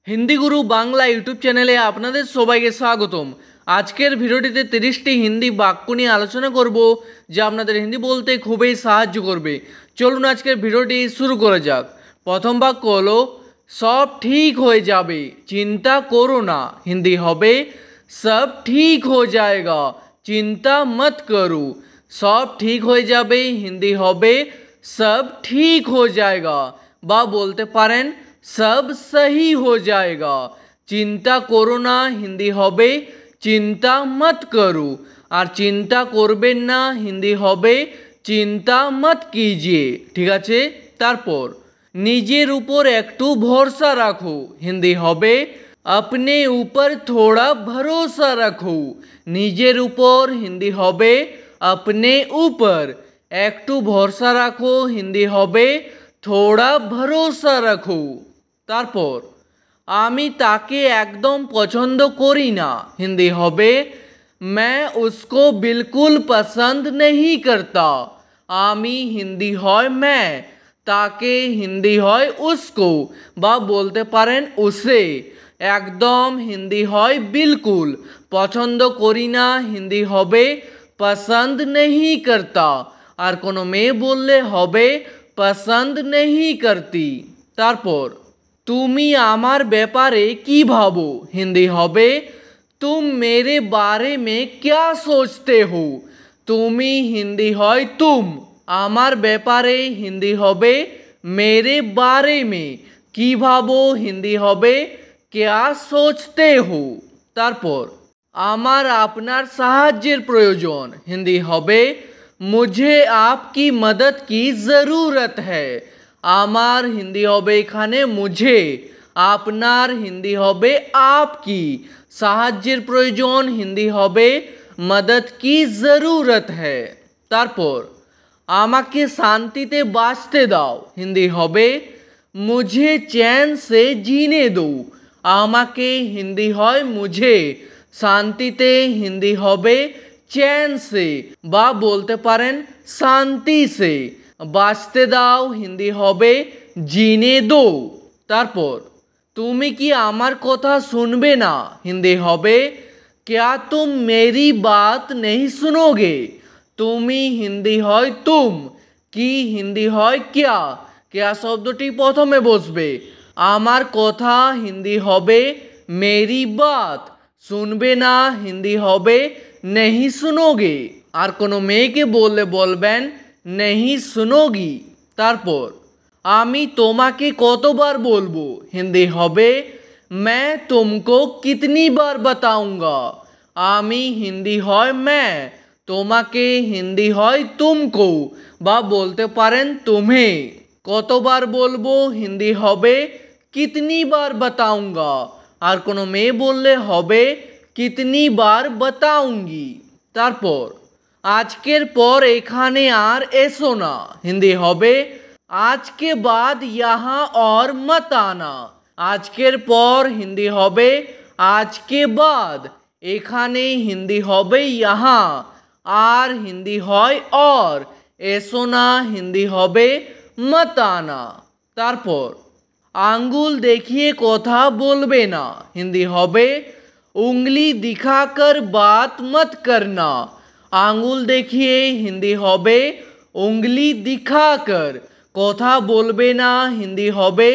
হিন্দি গুরু Bangla YouTube চ্যানেলে আপনাদের সবাইকে স্বাগতম। আজকের ভিডিওটিতে 30টি হিন্দি বাক্য নিয়ে আলোচনা করব যা আপনাদের হিন্দি বলতে খুবই সাহায্য করবে। চলুন আজকের ভিডিওটি শুরু করা যাক। প্রথম বাক্য হলো সব ঠিক হয়ে যাবে, চিন্তা করো না। হিন্দি হবে সব ঠিক हो जाएगा, চিন্তা মত করো। সব ঠিক হয়ে যাবে হিন্দি হবে সব ঠিক हो जाएगा বা বলতে পারেন सब सही हो जाएगा। चिंता करो ना हिंदी होबे चिंता मत करो और चिंता करबेन ना हिंदी होबे चिंता मत कीजिए। ठीक है। तारपर निजेर ऊपर एकटू भरोसा रखो हिंदी होबे अपने ऊपर थोड़ा भरोसा रखो। निजेर ऊपर हिंदी होबे अपने ऊपर एकटू भरोसा रखो हिंदी होबे थोड़ा भरोसा रखो। तारपर आमी ताके एकदम पसंद करी ना हिंदी होबे मैं उसको बिल्कुल पसंद नहीं करता। आमी हिंदी হয় मैं, ताके हिंदी হয় उसको বা বলতে পারেন उसे। একদম হিন্দি হয় बिल्कुल, পছন্দ করি না হিন্দি হবে पसंद नहीं करता আর কোনো মেয়ে বললে হবে पसंद नहीं करती। তারপর তুমি আমার ব্যাপারে কি ভাবো হিন্দি হবে तुम मेरे बारे में क्या सोचते हो। তুমি হিন্দি হয় तुम, আমার ব্যাপারে হিন্দি হবে मेरे बारे में, কি ভাবো হিন্দি হবে क्या सोचते हो। তারপর আমার আপনার সাহায্যের প্রয়োজন হিন্দি হবে मुझे आपकी मदद की ज़रूरत है। आमार हिंदी होबे एखाने मुझे, आपनार हिंदी होबे आपकी, साहाज्येर प्रयोजन हिंदी होबे मदद की ज़रूरत है। तारपर आमाके शांतिते बाँचते दाओ हिंदी होबे मुझे चैन से जीने दो। आमाके हिंदी होय मुझे, शांतिते हिंदी होबे चैन से बा बोलते पारेन शांति से। बाँचते दाओ हिंदी होबे जीने दो। तारपर तुमी कि आमार कथा सुनबे ना हिंदी होबे क्या तुम मेरी बात नहीं सुनोगे। तुमी हिंदी होय तुम, कि हिंदी होय क्या, क्या शब्दटी प्रथमे बसबे। आमार कथा हिंदी होबे मेरी बात, सुनबे ना हिंदी होबे नहीं सुनोगे और कोनो मेयेके बोलले बोलबेन नहीं सुनोगी। तारपर आमी तोमाके कतबार बोलबो हिंदी होबे मैं तुमको कितनी बार बताऊंगा। आमी हिंदी होय मैं, तोमाके हिंदी होय तुमको बा बोलते पारेन तुम्हें। कतबार बोलबो हिंदी होबे कितनी बार बताऊंगा और कोनो मेये बोलले होबे कितनी बार बताऊंगी। तारपर आजकेर पर एखाने आर एसो ना हिंदी होबे आज के बाद यहाँ और मत आना। आजकेर पर हिंदी होबे आज के बाद, एखाने हिंदी होबे यहाँ, आर हिंदी होय और, एसो ना हिंदी होबे मत आना। तारपर आंगुल देखिए कथा बोलबे ना हिंदी होबे उंगली दिखाकर बात मत करना। आंगुल देखिए हिंदी होबे उंगली दिखाकर, कथा बोलबे ना हिंदी होबे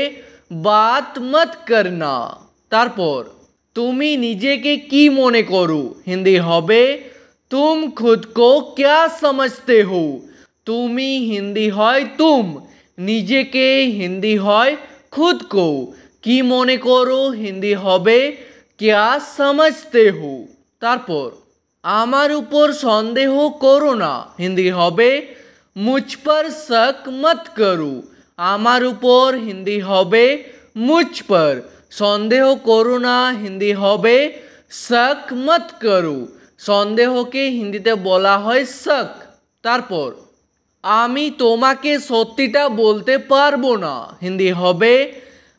बात मत करना। तारपर तुमी निजेके की मने करो हिंदी होबे तुम खुद को क्या समझते हो। तुमी हिंदी होय तुम, निजेके हिंदी होय खुद को, की मने करो हिंदी होबे क्या समझते हो। तारपर आमार ऊपर सन्देह करो ना हिंदी होबे मुझ पर शक मत करो। आमार ऊपर हिंदी होबे मुझ पर, सन्देह करो ना हिंदी होबे शक मत करो। सन्देह के हिंदीते बोला है शक। तारपर आमी तोमाके सत्यिटा बोलते पारबो ना हिंदी होबे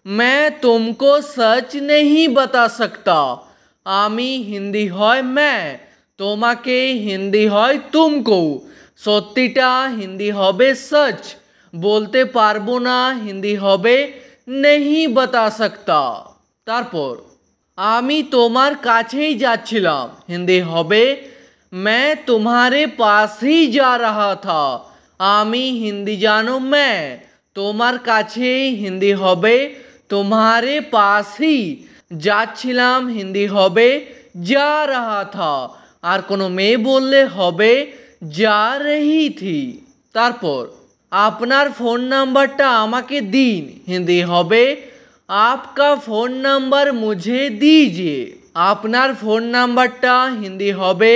मैं तुमको सच नहीं बता सकता। आमी हिंदी होय मैं, तोमाके हिंदी होय तुमको, सत्यिटा हिंदी होबे सच, बोलते पारबो ना हिंदी होबे नहीं बता सकता। তারপর আমি তোমার কাছেই যাচ্ছিলাম, হিন্দি হবে मैं तुम्हारे पास ही जा रहा था। আমি হিন্দি জানো मैं তোমার কাছেই, হিন্দি হবে तुम्हारे पास ही, যাচ্ছিলাম হিন্দি হবে जा रहा था, আর কোনো মেয়ে বললে হবে जा रही थी। তারপর আপনার ফোন নাম্বারটা আমাকে দিন, হিন্দি হবে आपका फ़ोन नंबर मुझे दीजिए। আপনার ফোন নাম্বারটা হিন্দি হবে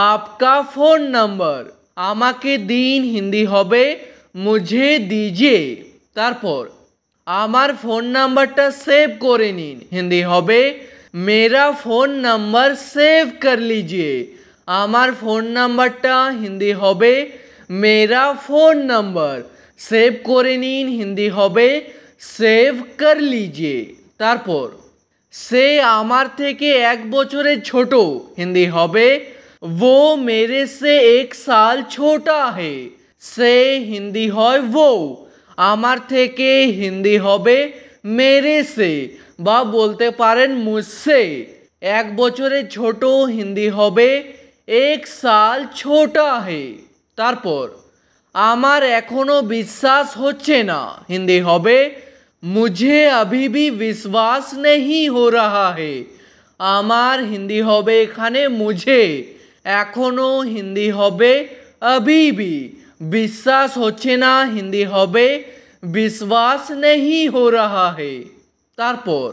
आपका फ़ोन नंबर, আমাকে দিন হিন্দি হবে मुझे दीजिए। তারপর আমার ফোন নাম্বারটা সেভ করে নিন, হিন্দি হবে मेरा फ़ोन नंबर सेव कर लीजिए। আমার ফোন নাম্বারটা হিন্দি হবে मेरा फ़ोन नंबर, সেভ করে নিন, হিন্দি হবে সেভ কর লিজিয়ে। তারপর সে আমার থেকে 1 বছরের ছোট, হিন্দি হবে वो मेरे से 1 साल छोटा है। সে হিন্দি হয় वो, আমার থেকে হিন্দি হবে मेरे से, বা বলতে পারেন मुझसे। 1 বছরের ছোট হিন্দি হবে 1 साल छोटा है। তারপর আমার এখনো বিশ্বাস হচ্ছে না, হিন্দি হবে मुझे अभी भी विश्वास नहीं हो रहा है। আমার হিন্দি হবে এখানে मुझे, এখনো হিন্দি হবে अभी भी, বিশ্বাস হচ্ছে না হিন্দি হবে विश्वास नहीं हो रहा है। তারপর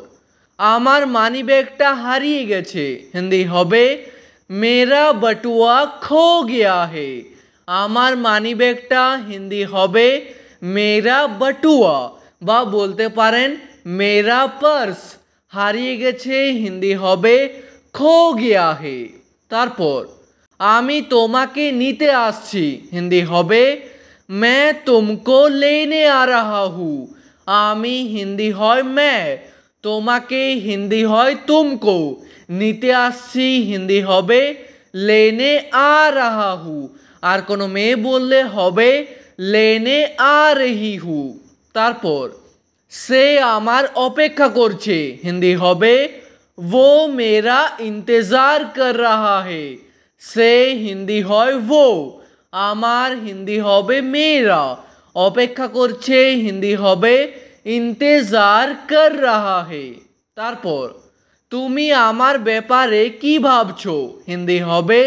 আমার মানিব্যাগটা হারিয়ে গেছে, হিন্দি হবে मेरा बटुआ खो गया है। আমার মানিব্যাগটা হিন্দি হবে मेरा बटुआ, বা বলতে পারেন मेरा पर्स, হারিয়ে গেছে হিন্দি হবে खो गया है। তারপর আমি তোমাকে নিতে আসছি, হিন্দি হবে मैं तुमको लेने आ रहा हूँ। আমি হিন্দি হয় मैं, তোমাকে হিন্দি হয় तुमको, নিতে আসছি হিন্দি হবে लेने आ रहा हूँ, আর কোনো মেয়ে বললে হবে लेने आ रही हूँ। তারপর সে আমার অপেক্ষা করছে, হিন্দি হবে वो मेरा इंतज़ार कर रहा है। সে হিন্দি হয় वो, আমার হিন্দি হবে मेरा, অপেক্ষা করছে হিন্দি হবে इंतज़ार कर रहा है। তারপর তুমি আমার ব্যাপারে কি ভাবছো, হিন্দি হবে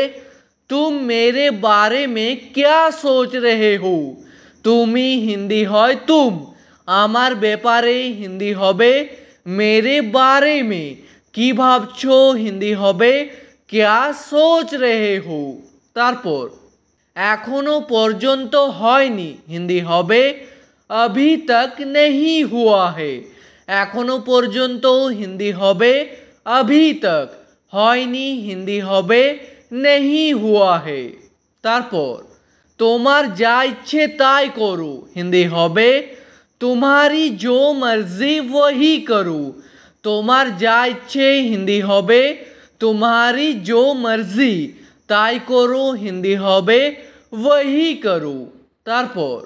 तुम मेरे बारे में क्या सोच रहे हो। তুমি হিন্দি হয় तुम, আমার ব্যাপারে হিন্দি হবে मेरे बारे में, কি ভাবছো হিন্দি হবে क्या सोच रहे हो। তারপর এখনো পর্যন্ত হয়নি, হিন্দি হবে अभी तक नहीं हुआ है। এখনো পর্যন্ত হিন্দি হবে अभी तक, হয়নি হিন্দি হবে नहीं हुआ है। তারপর তোমার যা ইচ্ছে তাই করো, হিন্দি হবে तुम्हारी जो मर्जी वही करो। তোমার যা ইচ্ছে হিন্দি হবে तुम्हारी जो मर्जी, তাই করো হিন্দি হবে वही करो। তারপর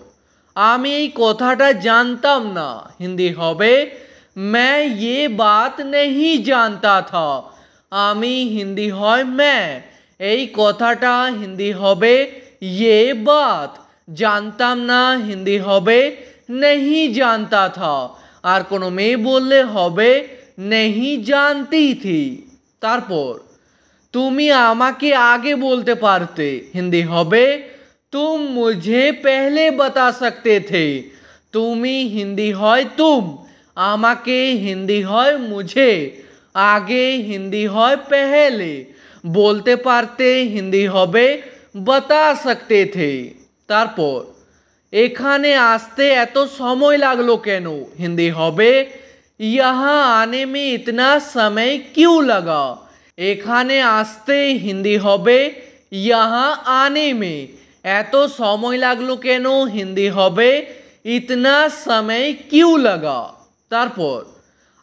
আমি এই কথাটা জানতাম না, হিন্দি হবে मैं ये बात नहीं जानता था। আমি হিন্দি হয় मैं, এই কথাটা হিন্দি হবে ये बात, জানতাম না হিন্দি হবে नहीं जानता था, আর কোনো মেয়ে বললে হবে नहीं जानती थी। তারপর তুমি আমাকে আগে বলতে পারতে, হিন্দি হবে तुम मुझे पहले बता सकते थे। তুমি হিন্দি হয় तुम, আমাকে হিন্দি হয় मुझे, আগে হিন্দি হয় पहले, বলতে পারতে হিন্দি হবে बता सकते थे। তারপর এখানে আসতে এত সময় লাগলো কেন, হিন্দি হবে यहाँ आने में इतना समय क्यों लगा। এখানে আসতে হিন্দি হবে यहाँ आने में, এত সময় লাগলো কেন, হিন্দি হবে इतना समय क्यों लगा। তারপর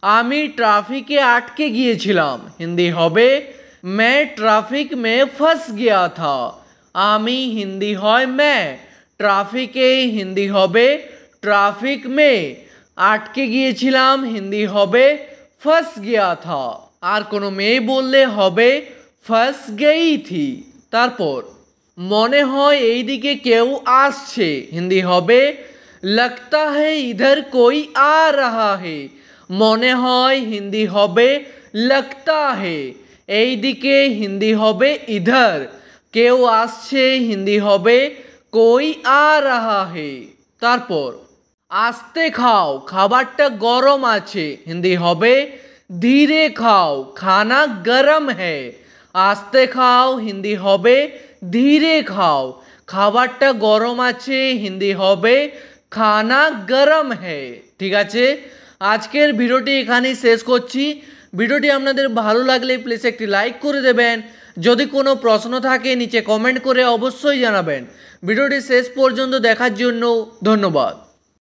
আমি ট্রাফিকে আটকে গিয়েছিলাম, হিন্দি হবে मैं ट्रैफिक में फंस गया था। আমি হিন্দি হয় मैं, ট্রাফিকে হিন্দি হবে ट्रैफिक में, আটকে গিয়েছিলাম হিন্দি হবে फंस गया था। আর কোনো মেয়ে বললে হবে फंस गई थी। তারপর মনে হয় এই দিকে কেউ আসছে, হিন্দি হবে लगता है इधर कोई आ रहा है। মনে হয় হিন্দি হবে लगता है। এই দিকে হিন্দি হবে इधर, কেউ আসছে হিন্দি হবে कोई आ रहा है। তারপর আস্তে খাও, খাবারটা গরম আছে, হিন্দি হবে ধীরে খাও, খানা গরম হ্যায়। আস্তে খাও হিন্দি হবে ধীরে খাও, খাবারটা গরম আছে, হিন্দি হবে খানা গরম হ্যায়। ঠিক আছে, আজকের ভিডিওটি এখানেই শেষ করছি। ভিডিওটি আপনাদের ভালো লাগলে প্লিজ একটি লাইক করে দেবেন। যদি কোনো প্রশ্ন থাকে নিচে কমেন্ট করে অবশ্যই জানাবেন। ভিডিওটি শেষ পর্যন্ত দেখার জন্য ধন্যবাদ।